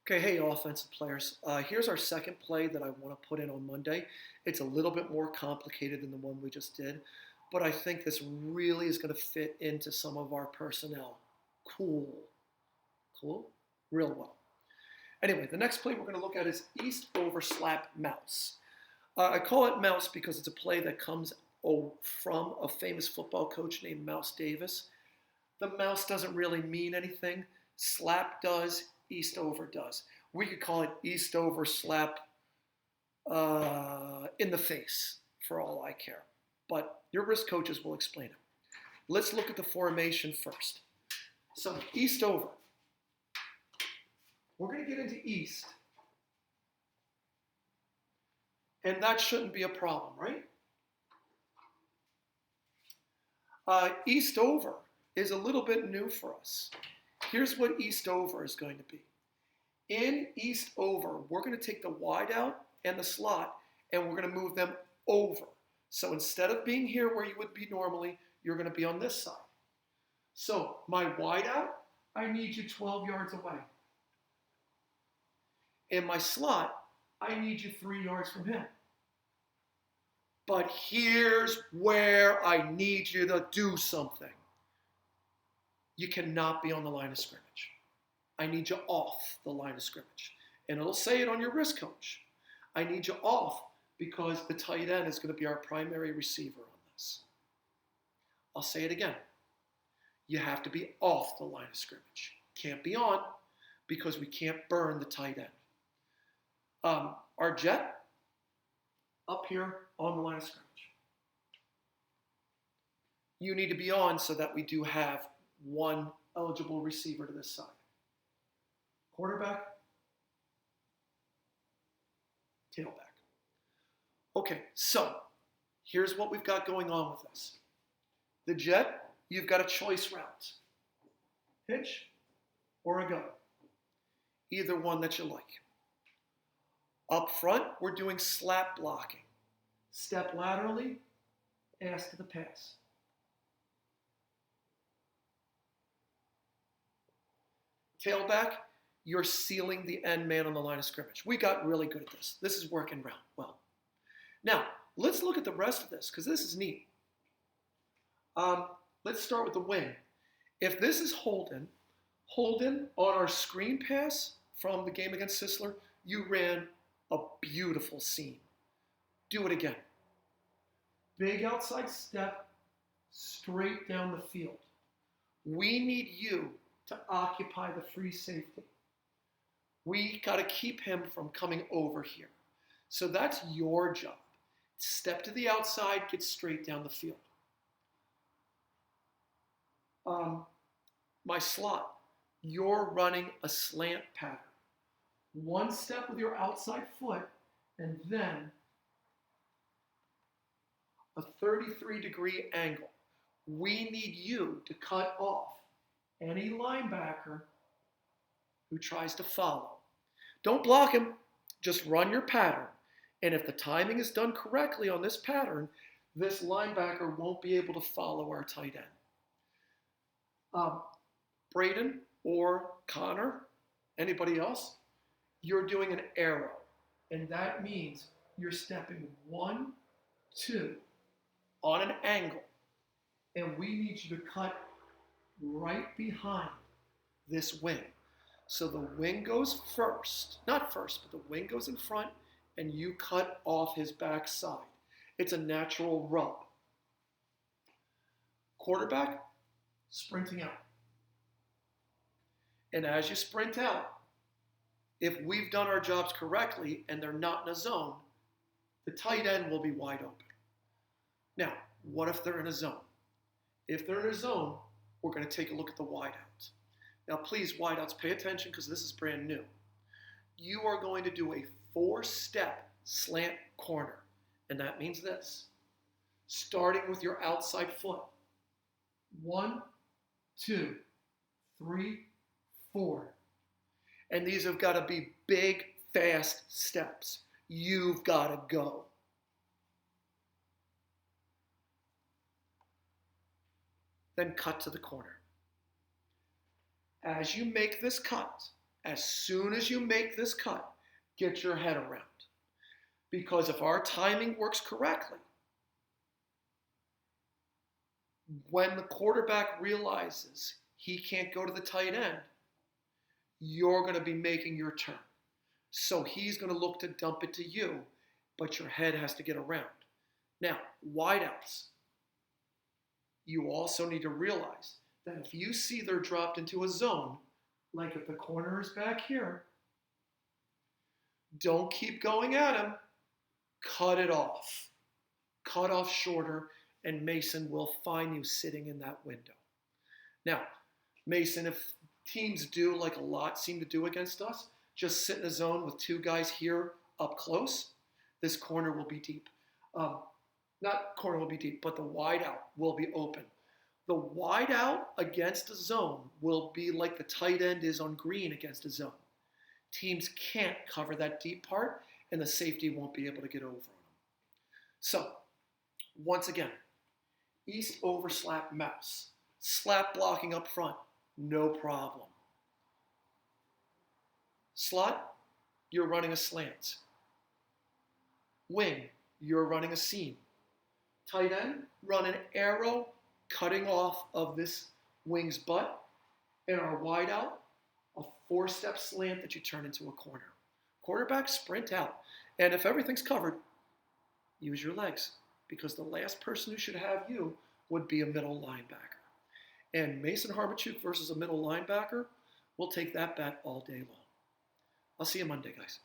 Okay, hey, offensive players. Here's our second play that I want to put in on Monday. It's a little bit more complicated than the one we just did, but I think this really is going to fit into some of our personnel. Cool. Cool? Real well. Anyway, the next play we're going to look at is East over slap mouse. I call it mouse because it's a play that comes from a famous football coach named Mouse Davis. The mouse doesn't really mean anything. Slap does, East over does. We could call it East over slap in the face for all I care. But your risk coaches will explain it. Let's look at the formation first. So East over. We're going to get into East. And that shouldn't be a problem, right? East over is a little bit new for us. Here's what East over is going to be. In East over, we're going to take the wide out and the slot, and we're going to move them over. So instead of being here where you would be normally, you're going to be on this side. So my wide out, I need you 12 yards away. In my slot, I need you 3 yards from him. But here's where I need you to do something. You cannot be on the line of scrimmage. I need you off the line of scrimmage. And it'll say it on your risk coach. I need you off because the tight end is going to be our primary receiver on this. I'll say it again. You have to be off the line of scrimmage. Can't be on because we can't burn the tight end. Our jet up here on the line of scrimmage. You need to be on so that we do have one eligible receiver to this side. Quarterback, tailback. Okay, so here's what we've got going on with this. The jet, you've got a choice route. Hitch or a go. Either one that you like. Up front, we're doing slap blocking. Step laterally, ask to the pass. Tailback, you're sealing the end man on the line of scrimmage. We got really good at this. This is working well. Now, let's look at the rest of this because this is neat. Let's start with the wing. If this is Holden on our screen pass from the game against Sisler, you ran a beautiful seam. Do it again. Big outside step, straight down the field. We need you to occupy the free safety. We got to keep him from coming over here. So that's your job. Step to the outside, get straight down the field. My slot, you're running a slant pattern. One step with your outside foot, and then a 33-degree angle. We need you to cut off any linebacker who tries to follow. Don't block him, just run your pattern. And if the timing is done correctly on this pattern, this linebacker won't be able to follow our tight end. Braden or Connor, anybody else, you're doing an arrow. And that means you're stepping 1, 2 on an angle. And we need you to cut right behind this wing. So the wing goes first, not first, but the wing goes in front and you cut off his backside. It's a natural rub. Quarterback, sprinting out. And as you sprint out, if we've done our jobs correctly and they're not in a zone, the tight end will be wide open. Now, what if they're in a zone? If they're in a zone, we're going to take a look at the wideouts. Now, please, wideouts, pay attention because this is brand new. You are going to do a 4-step slant corner, and that means this. Starting with your outside foot. 1, 2, 3, 4. And these have got to be big, fast steps. You've got to go. Then cut to the corner. As you make this cut, As soon as you make this cut, get your head around. Because if our timing works correctly, when the quarterback realizes he can't go to the tight end, you're going to be making your turn. So he's going to look to dump it to you, but your head has to get around. Now, wideouts. You also need to realize that if you see they're dropped into a zone, like if the corner is back here, don't keep going at him. Cut it off. Cut off shorter, and Mason will find you sitting in that window. Now, Mason, if teams do, like a lot seem to do against us, just sit in a zone with two guys here up close, this corner will be deep. Not corner will be deep, but the wide out will be open. The wide out against a zone will be like the tight end is on green against a zone. Teams can't cover that deep part, and the safety won't be able to get over on them. So, once again, east over slap mouse. Slap blocking up front, no problem. Slot, you're running a slant. Wing, you're running a seam. Tight end, run an arrow cutting off of this wing's butt. And our wide out, a 4-step slant that you turn into a corner. Quarterback, sprint out. And if everything's covered, use your legs. Because the last person who should have you would be a middle linebacker. And Mason Harbachuk versus a middle linebacker, we'll take that bet all day long. I'll see you Monday, guys.